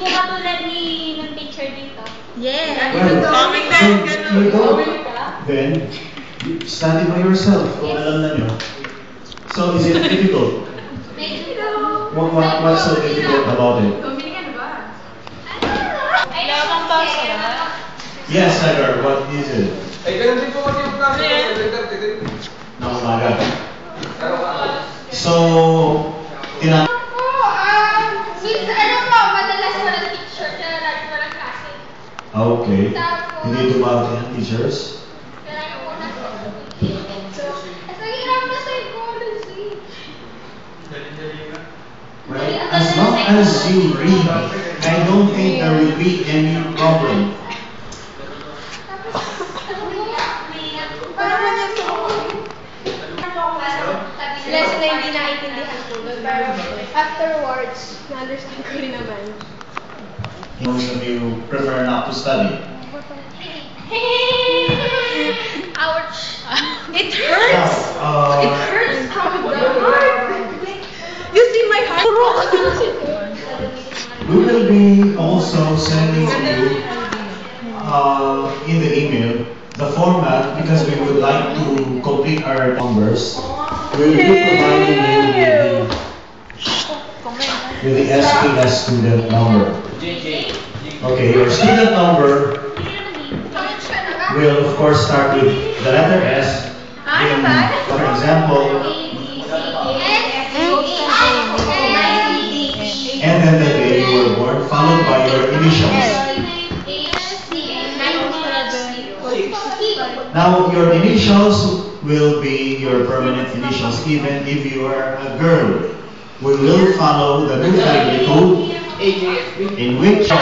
po katulad ni ng teacher dito. Yeah. Well, you go, then, study by yourself kung alam na nyo. So, is it difficult? What's so difficult about it? Yes, Sagar, what is it? Na umaga. So, okay. Hindi dumarating ang teachers? Well, as long as you read, I don't think there will be any problem. Lesson na hindi naiintindihan ko. Pero afterwards, na-understand ko rin naman. Most of you prefer not to study. Ouch! It hurts! It hurts from the heart! You see my heart? We will be also sending you in the email the format because we would like to complete our numbers. We will be providing you with the SPS student number. Okay, your student number will of course start with the letter S. For example, and then the day you were born, followed by your initials. Now, your initials will be your permanent initials, even if you are a girl. We will follow the new family code in which